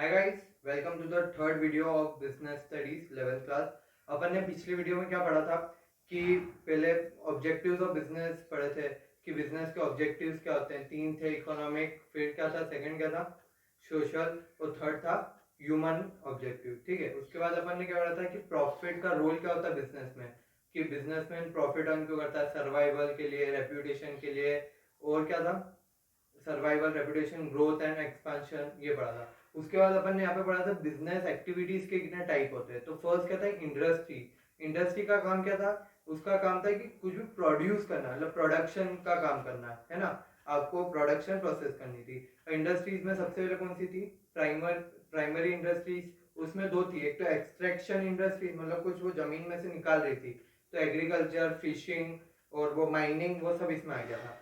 Hi guys, welcome to the third video of business studies 11th class. अपन ने पिछली video में क्या पढ़ा था कि पहले ऑब्जेक्टिव्स ऑफ बिजनेस पढ़े थे कि बिजनेस के ऑब्जेक्टिव्स क्या होते हैं। तीन थे, इकोनॉमिक, फिर क्या था, सेकंड क्या था, सोशल, और थर्ड था ह्यूमन ऑब्जेक्टिव। ठीक है, उसके बाद अपन ने क्या पढ़ा था कि प्रॉफिट का रोल क्या होता है बिजनेस में, कि बिजनेसमैन प्रॉफिट अर्न क्यों करता है, सर्वाइवल के लिए, रेप्यूटेशन के लिए, और क्या था, survival, reputation, growth and expansion, ये पढ़ा था। उसके बाद अपन ने यहाँ पे पढ़ा था बिजनेस एक्टिविटीज के कितने टाइप होते हैं। तो फर्स्ट क्या था, इंडस्ट्री। इंडस्ट्री का काम क्या था, उसका काम था कि कुछ भी प्रोड्यूस करना, मतलब प्रोडक्शन का काम करना है ना, आपको प्रोडक्शन प्रोसेस करनी थी। इंडस्ट्रीज में सबसे पहले कौन सी थी, प्राइमरी इंडस्ट्रीज। उसमें दो थी, एक तो एक्सट्रैक्शन इंडस्ट्री, मतलब कुछ वो जमीन में से निकाल रही थी, तो एग्रीकल्चर, फिशिंग और वो माइनिंग, वो सब इसमें आ गया था।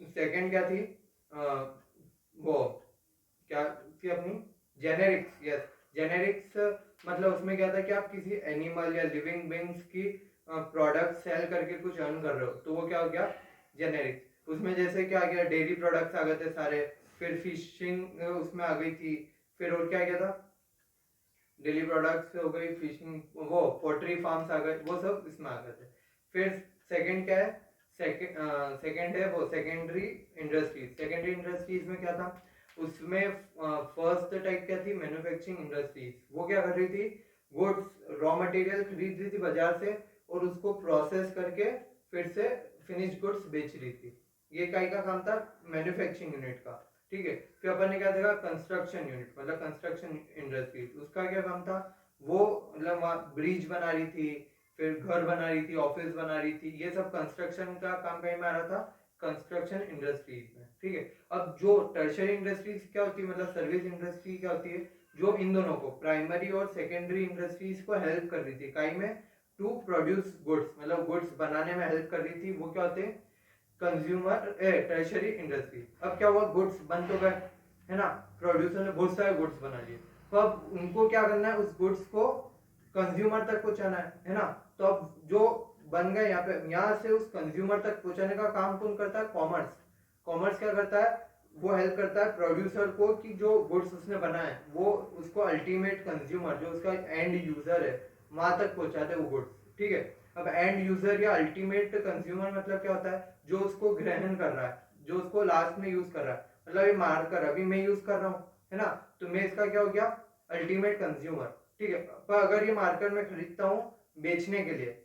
सेकंड क्या थी, वो क्या थी अपनी, जेनेरिक्स। यस, जेनेरिक्स मतलब उसमें क्या था कि आप किसी एनिमल या लिविंग बींग्स की प्रोडक्ट सेल करके कुछ अर्न कर रहे हो, तो वो क्या हो गया, जेनेरिक्स। उसमें जैसे क्या आ गया, डेयरी प्रोडक्ट्स आ गए थे सारे, फिर फिशिंग उसमें आ गई थी, फिर और क्या था, डेली प्रोडक्ट्स हो गई, फिशिंग, वो पोल्ट्री फार्म्स आ गए, वो सब इसमें आ गए थे। फिर सेकंड क्या है, सेकंड है वो सेकेंडरी इंडस्ट्रीज। सेकेंडरी इंडस्ट्रीज में क्या था, उसमें फर्स्ट टाइप क्या थी, मैन्युफैक्चरिंग इंडस्ट्रीज। वो क्या कर रही थी, गुड्स, रॉ मटेरियल खरीद रही थी बाजार से और उसको प्रोसेस करके फिर से फिनिश गुड्स बेच रही थी। ये काई का काम था, मैन्युफैक्चरिंग यूनिट का। ठीक है, फिर अपन ने क्या देखा, कंस्ट्रक्शन यूनिट, मतलब कंस्ट्रक्शन इंडस्ट्री। उसका क्या काम था, वो मतलब वहाँ ब्रिज बना रही थी, फिर घर बना रही थी, ऑफिस बना रही थी, ये सब कंस्ट्रक्शन का काम कहीं में आ रहा था, कंस्ट्रक्शन इंडस्ट्रीज में। ठीक है, अब जो टर्शियरी इंडस्ट्रीज क्या होती है, मतलब सर्विस इंडस्ट्री क्या होती है, जो इन दोनों को, प्राइमरी और सेकेंडरी इंडस्ट्रीज को हेल्प कर रही थी काई में, टू प्रोड्यूस गुड्स, मतलब गुड्स बनाने में हेल्प कर रही थी। वो क्या होते हैं, कंज्यूमर टर्शियरी इंडस्ट्री। अब क्या हुआ, गुड्स बन तो गए, है ना, प्रोड्यूसर ने बहुत सारे गुड्स बना लिए, तो अब उनको क्या करना है, उस गुड्स को कंज्यूमर तक पहुंचाना है ना। तो अब जो बन गए यहाँ पे, यहाँ से उस कंज्यूमर तक पहुंचाने का काम कौन करता है, कॉमर्स। कॉमर्स क्या करता है, वो हेल्प करता है प्रोड्यूसर को कि जो गुड्स उसने बनाए वो उसको अल्टीमेट कंज्यूमर, जो उसका एंड यूजर है, वहां तक पहुंचाते वो गुड्स। ठीक है, अब एंड यूजर या अल्टीमेट कंज्यूमर मतलब क्या होता है, जो उसको ग्रहण कर रहा है, जो उसको लास्ट में यूज कर रहा है। मतलब ये मार्कर अभी मैं यूज कर रहा हूँ, है ना, तो मैं इसका क्या हो गया, अल्टीमेट कंज्यूमर। ठीक है, पर अगर ये मार्कर मैं खरीदता हूँ बेचने के लिए,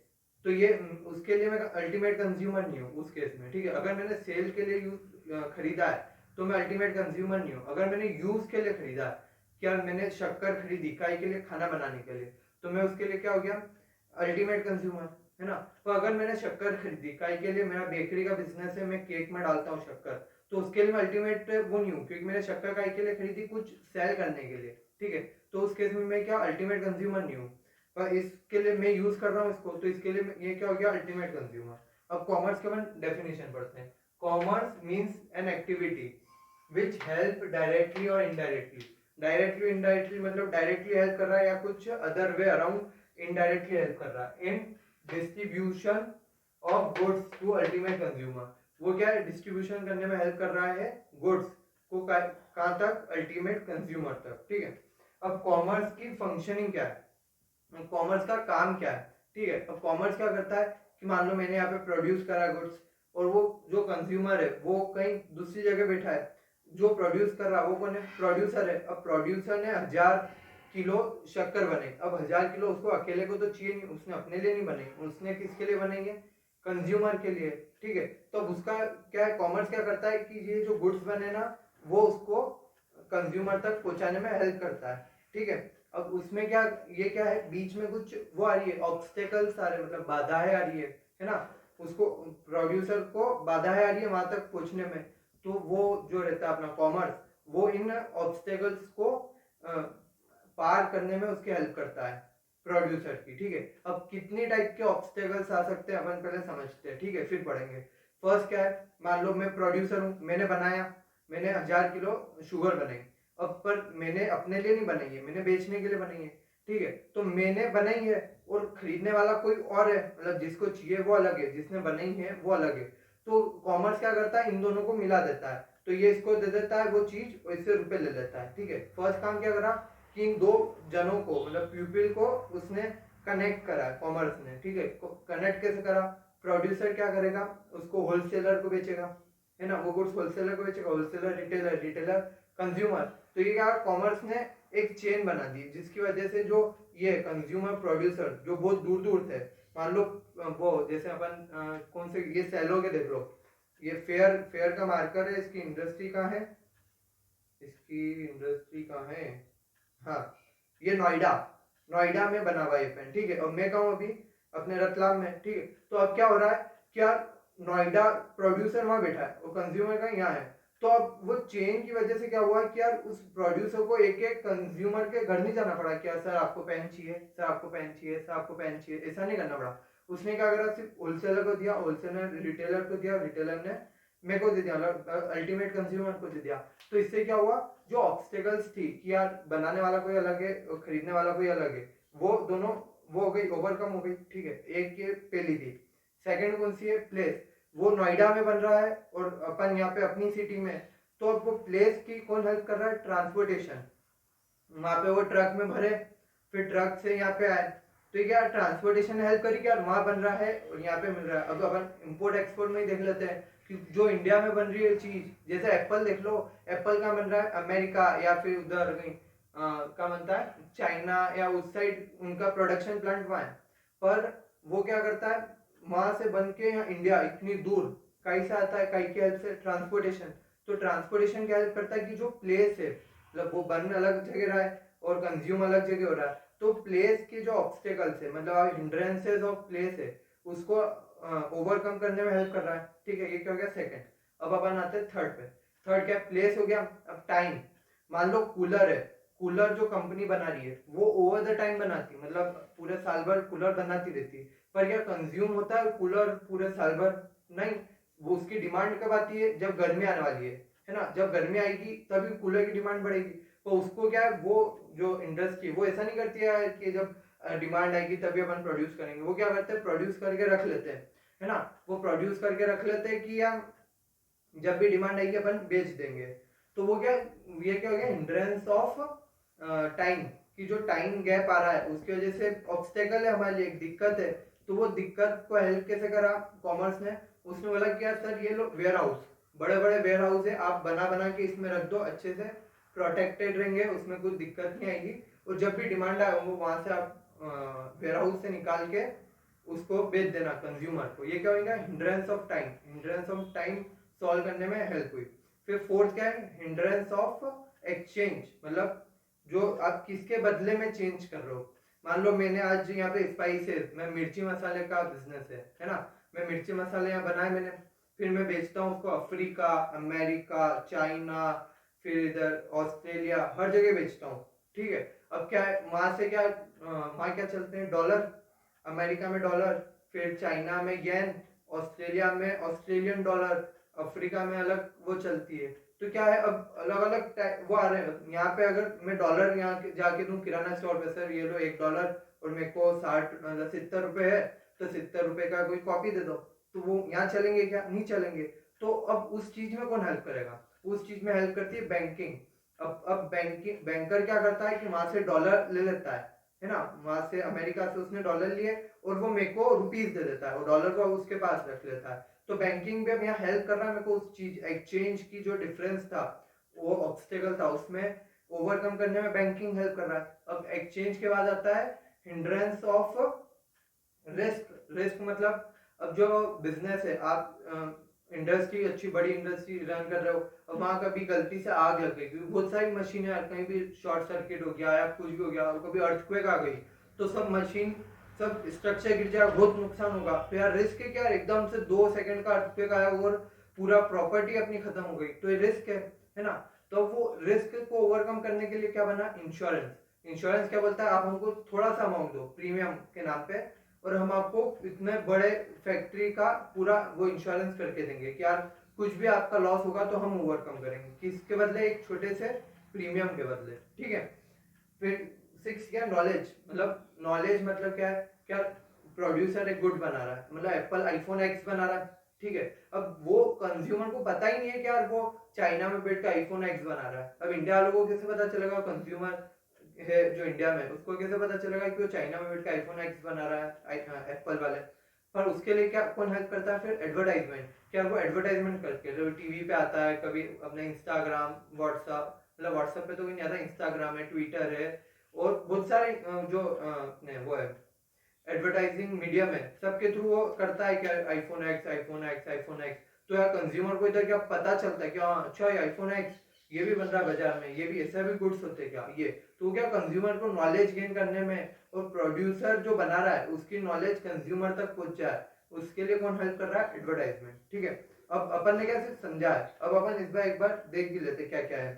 तो ये उसके लिए मैं अल्टीमेट कंज्यूमर नहीं हूँ उस केस में। ठीक है, अगर मैंने सेल के लिए यूज खरीदा है तो मैं अल्टीमेट कंज्यूमर नहीं हूँ। अगर मैंने यूज के लिए खरीदा है, क्या मैंने शक्कर खरीदी काई के लिए, खाना बनाने के लिए, तो मैं उसके लिए क्या हो गया, अल्टीमेट कंज्यूमर, है ना। तो अगर मैंने शक्कर खरीदी काई के लिए, मेरा बेकरी का बिजनेस है, मैं केक में डालता हूँ शक्कर, तो उसके लिए मैं अल्टीमेट वो नहीं हूँ, क्योंकि मैंने शक्कर काई के लिए खरीदी, कुछ सेल करने के लिए। ठीक है, तो उस केस में मैं क्या, अल्टीमेट कंज्यूमर नहीं हूँ, पर इसके लिए मैं यूज कर रहा हूँ इसको, तो इसके लिए ये क्या हो गया, अल्टीमेट कंज्यूमर। अब कॉमर्स के अपन डेफिनेशन पढ़ते हैं। Commerce means an activity which help directly और इनडायरेक्टली। डायरेक्टली इनडायरेक्टली मतलब डायरेक्टली हेल्प कर रहा है या कुछ other way around indirectly help कर रहा है in distribution of goods to ultimate consumer. वो क्या है, डिस्ट्रीब्यूशन करने में हेल्प कर रहा है गुड्स को कहाँ तक, अल्टीमेट कंज्यूमर तक। ठीक है, अब कॉमर्स की फंक्शनिंग क्या है, कॉमर्स का काम क्या है। ठीक है, अब कॉमर्स क्या करता है कि मान लो मैंने यहाँ पे प्रोड्यूस करा गुड्स, और वो जो कंज्यूमर है वो कहीं दूसरी जगह बैठा है, जो प्रोड्यूस कर रहा है वो कौन है, प्रोड्यूसर है। अब प्रोड्यूसर ने 1000 किलो शक्कर बने, अब 1000 किलो उसको अकेले को तो चाहिए नहीं, उसने अपने लिए नहीं बने, उसने किसके लिए बनेंगे, कंज्यूमर के लिए। ठीक है, तो उसका क्या है, कॉमर्स क्या करता है कि ये जो गुड्स बने ना, वो उसको कंज्यूमर तक पहुंचाने में हेल्प करता है। ठीक है, अब उसमें क्या, ये क्या है, बीच में कुछ वो आ रही है, ऑब्स्टेकल्स आ रहे, मतलब बाधाएं आ रही है ना, उसको प्रोड्यूसर को बाधाएं आ रही है वहां तक पहुंचने में, तो वो जो रहता है अपना कॉमर्स, वो इन ऑब्स्टेकल्स को पार करने में उसकी हेल्प करता है प्रोड्यूसर की। ठीक है, अब कितनी टाइप के ऑब्स्टेकल्स आ सकते हैं अपन पहले समझते हैं, ठीक है, फिर पढ़ेंगे। फर्स्ट क्या है, मान लो मैं प्रोड्यूसर हूँ, मैंने बनाया, मैंने 1000 किलो शुगर बनाई, अब पर मैंने अपने लिए नहीं बनाई है, मैंने बेचने के लिए बनाई है। ठीक है, तो मैंने बनाई है और खरीदने वाला कोई और है, मतलब जिसको चाहिए वो अलग है, जिसने बनाई है वो अलग है। तो कॉमर्स क्या करता है, इन दोनों को मिला देता है। तो ये इसको दे देता है वो चीज और इससे रुपए ले लेता है, ठीक है। फर्स्ट काम क्या करा कि इन दो जनों को मतलब प्यूपिल को उसने कनेक्ट करा कॉमर्स ने, ठीक है। कनेक्ट कैसे करा, प्रोड्यूसर क्या करेगा, उसको होलसेलर को बेचेगा, है ना, वो गुड्स होलसेलर को बेचेगा, होलसेलर रिटेलर, रिटेलर कंज्यूमर। तो ये क्या, कॉमर्स ने एक चेन बना दी जिसकी वजह से जो ये कंज्यूमर प्रोड्यूसर जो बहुत दूर दूर थे, मान लो वो जैसे अपन कौन से ये सेलो के देख लो, ये फेयर फेयर का मार्कर है, इसकी इंडस्ट्री कहाँ है, इसकी इंडस्ट्री कहाँ है, हाँ ये नोएडा, नोएडा में बना हुआ ये पेन, ठीक है। और मैं कहूँ अभी अपने रतलाम में, ठीक है। तो अब क्या हो रहा है, क्या नोएडा प्रोड्यूसर वहां बैठा है और कंज्यूमर का यहाँ है, तो अब वो चेन की वजह से क्या हुआ कि यार उस प्रोड्यूसर को एक एक कंज्यूमर के घर नहीं जाना पड़ा, क्या सर आपको पेन चाहिए, सर आपको पेन चाहिए, सर आपको पेन चाहिए, ऐसा नहीं करना पड़ा। उसने क्या करा, सिर्फ होलसेलर को दिया, होलसेलर रिटेलर को दिया, रिटेलर ने मेरे को दे दिया, अल्टीमेट कंज्यूमर को दे दिया। तो इससे क्या हुआ, जो ऑब्स्टेकल्स थी कि यार बनाने वाला कोई अलग है और खरीदने वाला कोई अलग है, वो दोनों वो हो गई, ओवरकम हो गई, ठीक है। एक ये पहली थी। सेकंड कौन सी है, प्लेस, वो नोएडा में बन रहा है और अपन यहाँ पे अपनी सिटी में, तो अब वो प्लेस की कौन हेल्प कर रहा है, ट्रांसपोर्टेशन, वहां पे वो ट्रक में भरे, फिर ट्रक से यहाँ पे आए, तो क्या ट्रांसपोर्टेशन हेल्प करी, क्या वहां बन रहा है और यहाँ पे मिल रहा है। अब अपन इंपोर्ट एक्सपोर्ट में ही देख लेते हैं कि जो इंडिया में बन रही है चीज, जैसे एप्पल देख लो, एप्पल का बन रहा है अमेरिका या फिर उधर कहीं क्या बनता है चाइना या उस साइड, उनका प्रोडक्शन प्लांट वहां है, पर वो क्या करता है वहां से बन के यहाँ इंडिया इतनी दूर कहीं से आता है, कहीं की हेल्प से ट्रांसपोर्टेशन। तो ट्रांसपोर्टेशन क्या हेल्प करता है कि जो प्लेस है मतलब वो बन अलग जगह रहा है और कंज्यूम अलग जगह हो रहा है, तो प्लेस के जो ऑब्स्टेकल्स है मतलब हिंड्रेंसेस ऑफ प्लेस है उसको ओवरकम करने में हेल्प कर रहा है, ठीक है। ये क्या हो गया सेकंड। अब अपन आते हैं थर्ड पे। थर्ड क्या, प्लेस हो गया। अब टाइम, मान लो कूलर है, कूलर जो कंपनी बना रही है वो ओवर द टाइम बनाती है, मतलब पूरे साल भर कूलर बनाती रहती है, पर क्या कंज्यूम होता है कूलर पूरे साल भर, नहीं। वो उसकी डिमांड कब आती है, जब गर्मी आने वाली है ना, जब गर्मी आएगी तभी कूलर की डिमांड बढ़ेगी। तो उसको क्या है, वो जो इंडस्ट्री वो ऐसा नहीं करती है कि जब डिमांड आएगी तभी अपन प्रोड्यूस करेंगे, वो क्या करते हैं प्रोड्यूस करके रख लेते हैं, है ना, वो प्रोड्यूस करके रख लेते हैं कि यार जब भी डिमांड आएगी अपन बेच देंगे। तो वो क्या, ये क्या हो गया, हिंड्रेंस ऑफ टाइम, कि जो टाइम गैप आ रहा है उसकी वजह से ऑब्स्टेकल है हमारे लिए, एक दिक्कत है। तो वो दिक्कत को हेल्प कैसे करा कॉमर्स ने, उसने बोला कि यार सर ये लो वेयर हाउस, बड़े बड़े वेयर हाउस है, आप बना बना के इसमें रख दो, अच्छे से प्रोटेक्टेड रहेंगे, उसमें कोई दिक्कत नहीं आएगी, और जब भी डिमांड आए वो वहां से आप वेयर हाउस से निकाल के उसको बेच देना कंज्यूमर को। ये क्या होगा, hindrance of time, hindrance of time solve करने में हेल्प हुई। फिर फोर्थ क्या है, हिंड्रेंस ऑफ एक्सचेंज, मतलब जो आप किसके बदले में चेंज कर रहे हो। मान लो मैंने आज यहाँ पे स्पाइसेस, मैं मिर्ची मसाले का बिजनेस है ना, मैं मिर्ची मसाले यहाँ बनाए मैंने, फिर मैं बेचता हूँ उसको अफ्रीका, अमेरिका, चाइना, फिर इधर ऑस्ट्रेलिया, हर जगह बेचता हूँ, ठीक है। अब क्या है, वहां से क्या वहां क्या चलते हैं, डॉलर, अमेरिका में डॉलर, फिर चाइना में येन, ऑस्ट्रेलिया में ऑस्ट्रेलियन डॉलर, अफ्रीका में अलग वो चलती है। तो क्या है, अब अलग अलग वो आ रहे हैं। यहाँ पे अगर मैं डॉलर यहाँ जाके दूं किराना स्टोर पे, सर ये लो $1 और मेरे को 60 मतलब 70 रुपए है, तो 70 रुपए का कोई कॉपी दे दो, तो वो यहाँ चलेंगे क्या, नहीं चलेंगे। तो अब उस चीज में कौन हेल्प करेगा, उस चीज में हेल्प करती है बैंकिंग। अब बैंकिंग, बैंकर क्या करता है कि वहां से डॉलर ले लेता है ना, वहां से अमेरिका से उसने डॉलर लिए और वो मेरे को रुपीज दे देता है और डॉलर को उसके पास रख लेता है। तो बैंकिंग भी अब यहाँ हेल्प कर रहा है मेरे को, उस चीज एक्सचेंज की जो डिफरेंस था, वो ऑब्स्टेकल था, उसमें ओवरकम करने में बैंकिंग हेल्प कर रहा है। अब एक्सचेंज के बाद आता है हिंड्रेंस ऑफ रिस्क। रिस्क मतलब अब जो बिजनेस है, आप इंडस्ट्री अच्छी बड़ी इंडस्ट्री रन कर रहे हो, अब वहां कभी गलती से आग लग गई, क्योंकि बहुत सारी मशीनें, कहीं भी शॉर्ट सर्किट हो गया या कुछ भी हो गया, कभी अर्थक्वेक आ गई, तो सब मशीन सब स्ट्रक्चर गिर जाएगा, बहुत नुकसान होगा। तो यार रिस्क है क्या, एकदम से 2 सेकंड का अर्थक्वेक आया और पूरा प्रॉपर्टी अपनी खत्म हो गई, तो ये रिस्क है ना। तो वो रिस्क को ओवरकम करने के लिए क्या बना, इंश्योरेंस। इंश्योरेंस क्या बोलता है, आप हमको थोड़ा सा अमाउंट दो प्रीमियम के नाम पे और हम आपको इतने बड़े फैक्ट्री का पूरा वो इंश्योरेंस करके देंगे कि यार कुछ भी आपका लॉस होगा तो हम ओवरकम करेंगे, किसके बदले, एक छोटे से प्रीमियम के बदले, ठीक है। फिर 6 क्या, नॉलेज, मतलब नॉलेज मतलब क्या है, क्या प्रोड्यूसर एक गुड बना रहा है, मतलब एप्पल आईफोन एक्स बना रहा है, ठीक है। अब वो कंज्यूमर को पता ही नहीं है कि यार वो चाइना में बैठ के आईफोन एक्स बना रहा है। अब इंडिया वालों को कैसे पता चलेगा, कंज्यूमर है जो इंडिया में, उसको कैसे पता चलेगा कि वो चाइना में बैठ के आईफोन एक्स बना रहा है एप्पल वाले। पर उसके लिए क्या कौन हेल्प करता है फिर, एडवर्टाइजमेंट। क्या वो एडवर्टाइजमेंट करके जो टीवी पे आता है, कभी अपने इंस्टाग्राम व्हाट्सअप, मतलब व्हाट्सअप पे तो कोई नहीं आता, इंस्टाग्राम है, ट्विटर है, और बहुत सारे जो वो है एडवर्टाइजिंग मीडियम है, सबके थ्रू वो करता है क्या, iPhone x iPhone x iPhone x. तो यार कंज्यूमर को इधर क्या पता चलता है कि हाँ अच्छा ये आईफोन एक्स ये भी बन रहा है बाजार में, ये भी ऐसा भी गुड्स होते हैं क्या ये। तो क्या कंज्यूमर को नॉलेज गेन करने में, और प्रोड्यूसर जो बना रहा है उसकी नॉलेज कंज्यूमर तक पहुंच जाए, उसके लिए कौन हेल्प कर रहा है, एडवर्टाइजमेंट। ठीक है। अब अपन ने क्या सिर्फ समझा है, अब अपन इस बार एक बार देख भी लेते क्या क्या है।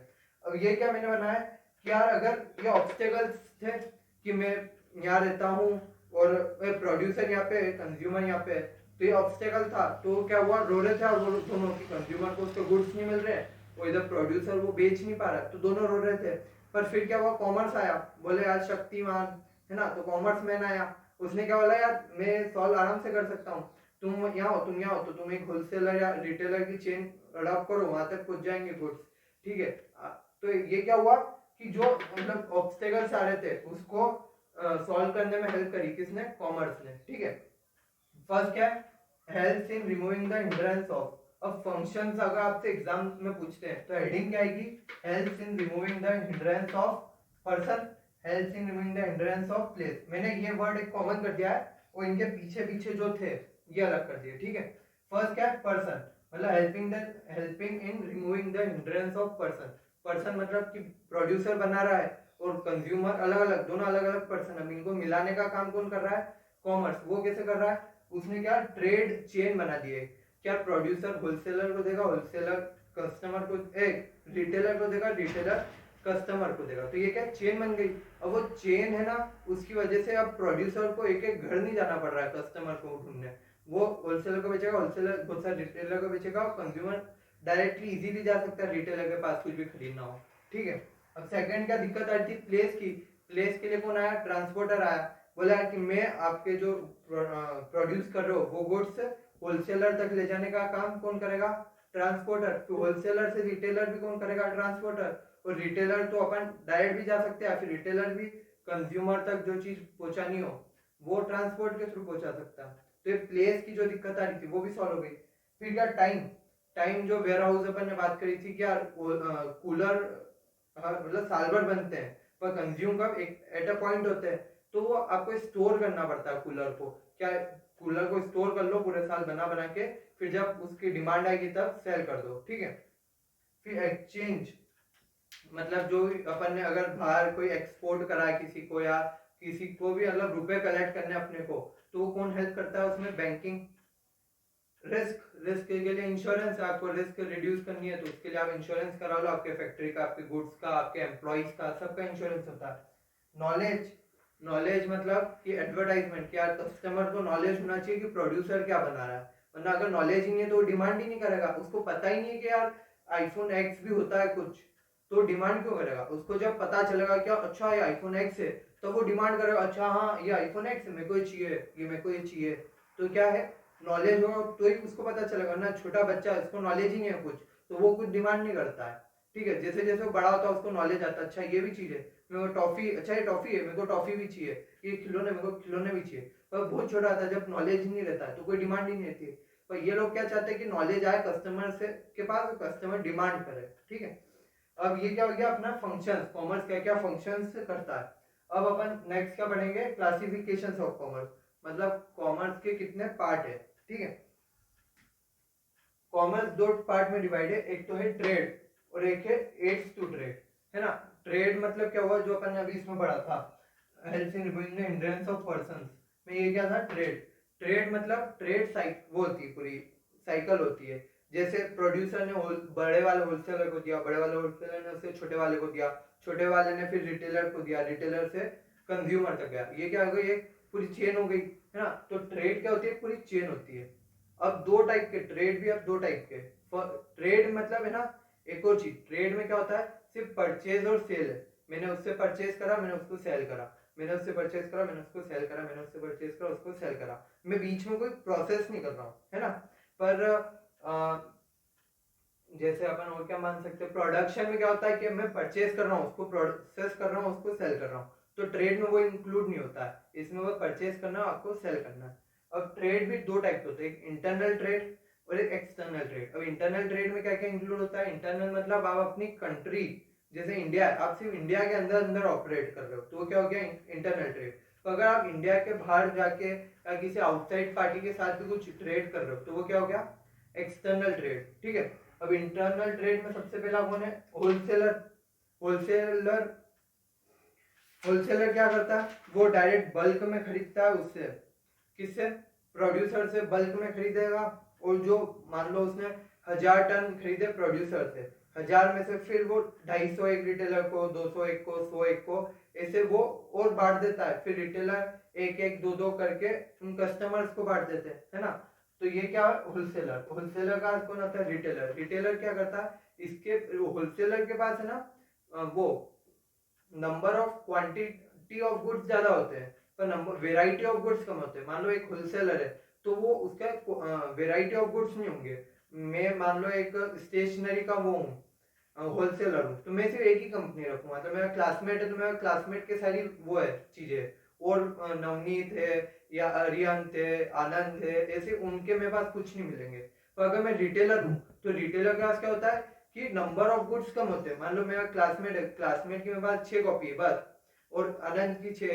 अब ये क्या मैंने बनाया कि यार अगर ये ऑब्स्टेकल्स थे कि मैं यहाँ रहता हूँ और प्रोड्यूसर यहाँ पे, कंज्यूमर यहाँ पे, तो ये ऑब्स्टेकल था। तो क्या हुआ, रो रहे थे और वो दोनों की, कंज्यूमर को उसके गुड्स नहीं मिल रहे और इधर प्रोड्यूसर वो बेच नहीं पा रहा, तो दोनों रो रहे थे। पर फिर क्या हुआ, कॉमर्स आया, बोले यार शक्तिमान है ना, तो कॉमर्स मैन आया, उसने क्या बोला यार मैं सॉल्व आराम से कर सकता हूँ, तुम यहाँ हो तुम यहाँ हो, तो तुम एक होलसेलर या रिटेलर की चेन अडॉप्ट करो, वहां तक पहुंच जाएंगे गुड्स। ठीक है। तो ये क्या हुआ कि जो मतलब ऑब्स्टेकल्स आ रहे थे उसको सॉल्व करने में हेल्प करी किसने, कॉमर्स ने। ठीक है। फर्स्ट क्या है, help in removing the hindrance of. अब फंक्शंस अगर आपसे एग्जाम में पूछते हैं तो हेडिंग क्या आएगी, help in removing the hindrance of person, help in removing the hindrance of place. मैंने ये वर्ड एक कॉमन कर दिया है और इनके पीछे पीछे जो थे ये अलग कर दिए। ठीक है। फर्स्ट क्या है, पर्सन, मतलब helping in removing the hindrance of person. Person मतलब कि प्रोड्यूसर बना रहा है और कंज्यूमर अलग अलग, दोनों अलग अलग पर्सन, अब इनको मिलाने का काम कौन कर रहा है, कॉमर्स। वो कैसे कर रहा है, उसने क्या ट्रेड चेन बना दी है। क्या प्रोड्यूसर होलसेलर को देगा, होलसेलर कस्टमर को, एक रिटेलर को देगा, रिटेलर कस्टमर को देगा, तो ये क्या चेन बन गई। अब वो चेन है ना, उसकी वजह से अब प्रोड्यूसर को एक एक घर नहीं जाना पड़ रहा है कस्टमर को ढूंढने, वो होलसेलर को बेचेगा, होलसेलर बहुत सारे रिटेलर को बेचेगा, और कंज्यूमर डायरेक्टली इजीली जा सकता है रिटेलर के पास कुछ भी खरीदना हो। ठीक है। अब सेकंड क्या दिक्कत आई थी, प्लेस की। प्लेस के लिए कौन आया, ट्रांसपोर्टर आया, बोला कि मैं आपके जो प्रोड्यूस कर रहे हो वो गुड्स होलसेलर तक ले जाने का काम कौन करेगा, ट्रांसपोर्टर। तो होलसेलर से रिटेलर भी कौन करेगा, ट्रांसपोर्टर। और रिटेलर तो अपन डायरेक्ट भी जा सकते हैं, फिर रिटेलर भी कंज्यूमर तक जो चीज पहुंचानी हो वो ट्रांसपोर्ट के थ्रू पहुंचा सकता है। तो ये प्लेस की जो दिक्कत आ रही थी वो भी सॉल्व हो गई। फिर क्या टाइम, टाइम जो वेयर हाउस अपन ने बात करी थी, क्या कूलर मतलब साल भर बनते हैं पर कंज्यूम का एक एट अ पॉइंट होते हैं, तो वो आपको स्टोर करना पड़ता है कूलर को। क्या कूलर को स्टोर कर लो पूरे साल बना बना के, फिर जब उसकी डिमांड आएगी तब सेल कर दो। ठीक है। फिर एक्सचेंज, मतलब जो अपन ने अगर बाहर कोई एक्सपोर्ट करा है किसी को, या किसी को भी मतलब रुपए कलेक्ट करने अपने को, तो वो कौन हेल्प करता है उसमें, बैंकिंग। रिस्क, रिस्क के लिए इंश्योरेंस, आपको रिस्क रिड्यूस करनी है तो उसके लिए आप इंश्योरेंस करा लो, आपके फैक्ट्री का, आपके गुड्स का, आपके एम्प्लॉइज का, सबका इंश्योरेंस होता है। नॉलेज, नॉलेज मतलब कि एडवर्टाइजमेंट, क्या कस्टमर को नॉलेज होना चाहिए कि प्रोड्यूसर क्या बना रहा है, वरना अगर नॉलेज ही नहीं है तो डिमांड ही नहीं करेगा, उसको पता ही नहीं है कि यार आईफोन एक्स भी होता है कुछ, तो डिमांड क्यों करेगा। उसको जब पता चलेगा क्या अच्छा ये आईफोन एक्स है, तो वो डिमांड करेगा, अच्छा हाँ ये आईफोन एक्स है, मेरे को ये चाहिए, ये मेरे को ये चाहिए। तो क्या है, नॉलेज हो तो ही उसको पता चलेगा ना, छोटा बच्चा इसको नॉलेज ही नहीं है कुछ, तो वो कुछ डिमांड नहीं करता है। ठीक है। जैसे जैसे वो बड़ा होता है उसको नॉलेज आता है, अच्छा ये भी चीज है, मेरे को टॉफी, अच्छा ये टॉफी है, मेरे को टॉफी भी चाहिए, ये खिलौने, मेरे को खिलौने भी चाहिए। पर बहुत छोटा आता है जब नॉलेज ही नहीं रहता है तो कोई डिमांड ही नहीं रहती है। पर ये लोग क्या चाहते हैं कि नॉलेज आए कस्टमर से के पास, कस्टमर डिमांड करे। ठीक है। अब ये क्या हो गया अपना फंक्शंस, कॉमर्स क्या क्या फंक्शंस करता है। अब अपन नेक्स्ट क्या पढ़ेंगे, क्लासिफिकेशंस ऑफ कॉमर्स, मतलब कॉमर्स के कितने पार्ट है। ठीक है। कॉमर्स दो पार्ट में डिवाइड है, एक तो है ट्रेड और एक है एड्स टू ट्रेड, है ना। ट्रेड मतलब क्या हुआ, जो अपन ने अभी इसमें पढ़ा था, help in removing the hindrance of persons में, ये क्या था, ट्रेड। ट्रेड मतलब ट्रेड साइकिल वो होती है, पूरी साइकिल होती है। जैसे प्रोड्यूसर ने बड़े वाले होलसेलर को दिया, बड़े वाले होलसेलर ने उसे छोटे वाले को दिया, छोटे वाले ने फिर रिटेलर को दिया, रिटेलर से कंज्यूमर तक गया, ये क्या हो गई, एक पूरी चेन हो गई, है ना। तो ट्रेड क्या होती है, पूरी चेन होती है। अब दो टाइप के ट्रेड भी, अब दो टाइप के। ट्रेड मतलब है ना, एक और चीज, ट्रेड में क्या होता है, सिर्फ परचेज और सेल है, मैंने उससे परचेज करा, मैंने उसको सेल करा, मैंने उससे परचेज करा, मैंने उसको सेल करा, मैंने उससे परचेज करा, उसको सेल करा, मैं बीच में कोई प्रोसेस नहीं कर रहा हूँ, है ना। पर जैसे अपन और क्या मान सकते हैं, प्रोडक्शन में क्या होता है कि मैं परचेज कर रहा हूँ, उसको प्रोसेस कर रहा हूँ, उसको सेल कर रहा हूँ, तो ट्रेड में वो इंक्लूड नहीं होता है, इसमें वो परचेज करना है, आपको सेल करना है। अब ट्रेड भी दो टाइप के होते हैं, एक इंटरनल ट्रेड और एक एक्सटर्नल ट्रेड। अब इंटरनल ट्रेड में क्या क्या इंक्लूड होता है? इंटरनल मतलब आप अपनी कंट्री, जैसे इंडिया है, आप सिर्फ इंडिया के अंदर अंदर ऑपरेट कर रहे हो, तो वो क्या हो गया? Internal trade. तो अगर आप इंडिया के बाहर जाके या किसी आउटसाइड पार्टी के साथ भी कुछ ट्रेड कर रहे हो, तो वो क्या हो गया? External trade. ठीक है। अब इंटरनल ट्रेड में सबसे पहला कौन है? होलसेलर। होलसेलर होलसेलर क्या करता है? वो डायरेक्ट बल्क में खरीदता है उससे, किससे? प्रोड्यूसर से बल्क में खरीदेगा, और जो मान लो उसने 1000 टन खरीदे प्रोड्यूसर से, 1000 में से फिर वो 250 एक रिटेलर को, 200 एक को, 100 एक को, ऐसे वो और बांट देता है। फिर रिटेलर एक एक दो दो करके उन कस्टमर्स को बांट देते हैं, है ना। तो ये क्या है? होलसेलर। होलसेलर का कौन आता है? रिटेलर। रिटेलर क्या करता है? इसके होलसेलर के पास है ना वो number of quantity of goods ज्यादा होते हैं, पर नंबर वेराइटी ऑफ गुड्स कम होते हैं। मान लो एक होलसेलर है, तो वो उसका वेराइटी ऑफ गुड्स नहीं होंगे। मैं मान लो एक स्टेशनरी का वो हूँ, होलसेलर हूँ, तो मैं सिर्फ एक ही कंपनी रखूंगा। तो मेरा क्लासमेट है, तो मेरा क्लासमेट के सारी वो है चीजें, और नवनीत है या अरियंत है, आनंद है, ऐसे उनके मेरे पास कुछ नहीं मिलेंगे। तो अगर मैं रिटेलर हूँ, तो रिटेलर के पास क्या होता है कि नंबर ऑफ गुड्स कम होते हैं। मान लो मेरा क्लासमेट है, क्लासमेट की मेरे पास 6 कॉपी है बस, और आनंद की 6,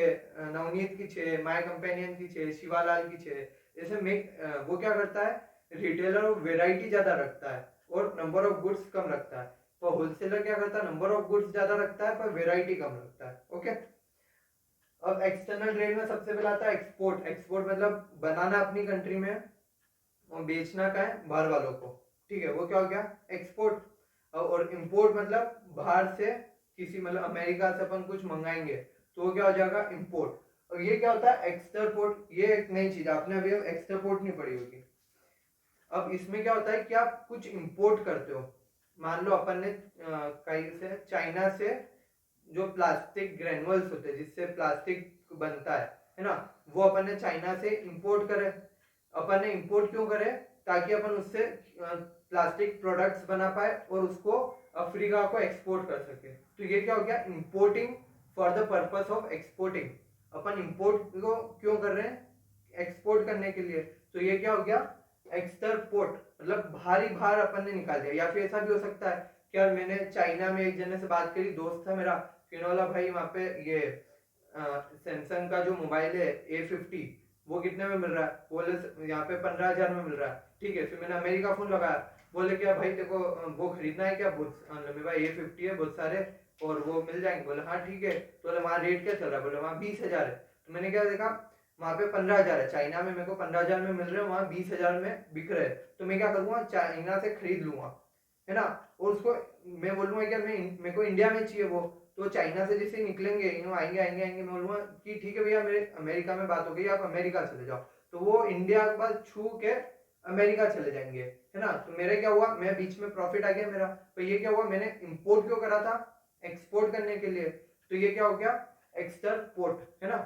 नवनीत की 6, माय कंपेनियन की 6, शिवालाल की 6, ऐसे वो क्या करता है? रिटेलर वेराइटी ज्यादा रखता है और नंबर ऑफ गुड्स कम रखता है। तो होलसेलर क्या करता है? नंबर ऑफ गुड्स ज्यादा रखता है पर वेराइटी कम रखता है। ओके। अब एक्सटर्नल ट्रेड में सबसे पहला आता है एक्सपोर्ट। एक्सपोर्ट मतलब बनाना अपनी कंट्री में और बेचना का है बाहर वालों को। ठीक है, वो क्या हो गया? एक्सपोर्ट। और इंपोर्ट मतलब बाहर से किसी, मतलब अमेरिका से अपन कुछ मंगाएंगे, तो वो क्या हो जाएगा? इंपोर्ट। और ये क्या होता है? एक्सपोर्ट। ये एक नई चीज, आपने अभी एक्सपोर्ट नहीं पढ़ी होगी। अब इसमें क्या होता है कि आप कुछ इंपोर्ट करते हो। मान लो अपन ने कहीं से, चाइना से जो प्लास्टिक ग्रेनुअल्स होते हैं जिससे प्लास्टिक बनता है ना, वो अपन ने चाइना से इंपोर्ट करे। अपन ने इंपोर्ट क्यों करे? ताकि अपन उससे प्लास्टिक प्रोडक्ट्स बना पाए और उसको अफ्रीका को एक्सपोर्ट कर सके। तो ये क्या हो गया? Importing for the purpose of exporting. Upon import को क्यों कर रहे हैं? एक्सपोर्ट करने के लिए। तो ये क्या हो गया? एक्सपोर्ट मतलब भारी भार अपन ने निकाल दिया। या फिर ऐसा भी हो सकता है कि यार मैंने चाइना में एक जने से बात करी, दोस्त था मेरा, फिर भाई वहाँ पे ये सैमसंग का जो मोबाइल है A50, वो कितने में मिल रहा है? बोले यहाँ पे 15,000 में मिल रहा है। ठीक है, फिर मैंने अमेरिका फोन लगाया, बोले क्या भाई देखो वो खरीदना है क्या? मेरे पास A50 है बहुत सारे और वो मिल जाएंगे। बोले हाँ ठीक है। तो बोले वहाँ रेट क्या चल रहा है? बोले वहाँ 20,000 है। तो मैंने क्या देखा, वहाँ पे 15,000 है, चाइना में मेरे को 15,000 में मिल रहे हैं, वहाँ 20,000 में बिक रहे हैं। तो मैं क्या करूँगा? चाइना से खरीद लूंगा, है ना। और उसको मैं बोलूंगा कि मेरे को इंडिया में चाहिए वो, तो चाइना से जैसे निकलेंगे आएंगे आएंगे आएंगे, मैं बोलूंगा कि ठीक है भैया मेरे अमेरिका में बात हो गई, आप अमेरिका चले जाओ। तो वो इंडिया के पास छू के अमेरिका चले जाएंगे, है ना। तो मेरे क्या हुआ? मैं बीच में प्रॉफिट आ गया मेरा। तो ये क्या हुआ? मैंने इंपोर्ट क्यों करा था? एक्सपोर्ट करने के लिए। तो ये क्या हो गया? एक्सपोर्ट, है ना।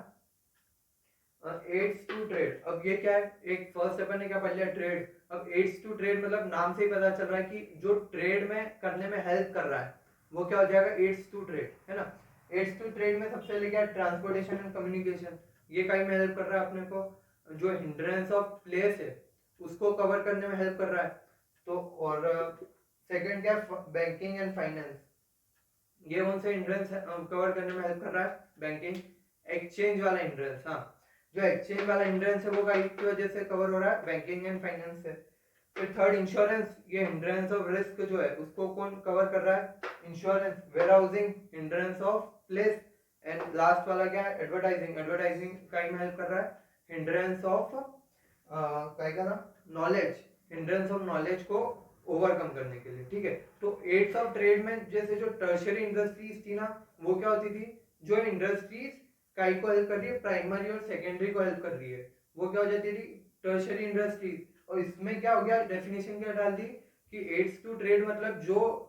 Aids to trade. अब ये क्या है? एक फर्स्ट अपन ने क्या पढ़ लिया? ट्रेड। अब एड्स टू ट्रेड मतलब नाम से ही पता चल रहा है कि जो ट्रेड में करने में हेल्प कर रहा है, वो क्या हो जाएगा? एड्स टू ट्रेड, है ना। एड्स टू ट्रेड में सबसे पहले क्या है? Transportation and communication. ये कहीं में हेल्प कर रहा है अपने को। जो हिंड्रेंस ऑफ प्लेस है उसको कवर करने में हेल्प कर रहा है। तो और सेकंड क्या है? Banking and finance. ये कौन सा हिंड्रेंस कवर करने में हेल्प कर रहा है? बैंकिंग। एक्सचेंज वाला हिंड्रेंस, हाँ, जो एक्सचेंज वाला हिंड्रेंस है वो की वजह से कवर हो रहा है? बैंकिंग एंड फाइनेंस से। फिर थर्ड इंश्योरेंस। ये हिंड्रेंस ऑफ रिस्क जो है उसको कौन कवर कर रहा है? Insurance. Warehousing, hindrance of place. And last वाला क्या है? एडवर्टाइजिंग। एडवर्टाइजिंग का ही हेल्प कर रहा है? हिंड्रेंस ऑफ क्या का ना, नॉलेज। हिंड्रेंस ऑफ नॉलेज को ओवरकम करने के लिए। ठीक है। तो एड्स ऑफ ट्रेड में जैसे जो टर्शियरी इंडस्ट्रीज थी ना, वो क्या होती थी? जो इंडस्ट्रीज काई को हेल्प कर रही है, प्राइमरी और सेकेंडरी को हेल्प कर रही है, वो क्या हो जाती थी? Tertiary industries. और इसमें क्या हो गया? डेफिनेशन क्या डाल दी कि एड्स टू ट्रेड मतलब जो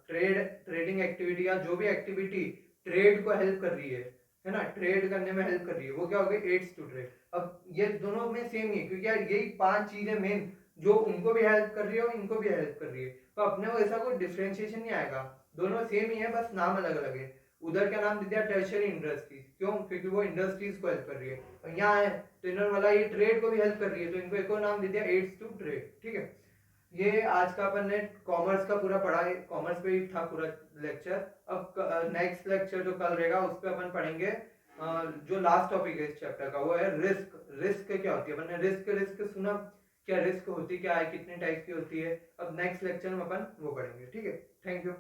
ट्रेडिंग एक्टिविटी या जो भी एक्टिविटी ट्रेड को हेल्प कर रही है ना, ट्रेड करने में हेल्प कर रही है, वो क्या हो गई? Aids to trade. अब ये दोनों में सेम ही है, क्योंकि यार यही 5 चीजें मेन जो उनको भी हेल्प कर रही है और इनको भी हेल्प कर रही है, तो अपने को ऐसा कोई डिफरेंशिएशन नहीं आएगा, दोनों सेम ही है, बस नाम अलग अलग है। उधर क्या नाम दे दिया टर्शियरी इंडस्ट्रीज, क्यों? क्योंकि वो इंडस्ट्रीज को हेल्प कर रही है। और यहाँ है तो इन्होंने वाला ये ट्रेड को भी हेल्प कर रही है, तो इनको एक और नाम दे दिया एड्स टू ट्रेड। ठीक है, ये आज का अपन ने कॉमर्स का पूरा पढ़ा है, कॉमर्स पे ही था पूरा लेक्चर। अब नेक्स्ट लेक्चर जो कल रहेगा उस पर अपन पढ़ेंगे जो लास्ट टॉपिक है इस चैप्टर का, वो है रिस्क। रिस्क क्या होती है? अपन ने रिस्क रिस्क सुना, क्या रिस्क होती क्या है, कितने टाइप की होती है। अब नेक्स्ट लेक्चर में अपन वो पढ़ेंगे। ठीक है, थैंक यू।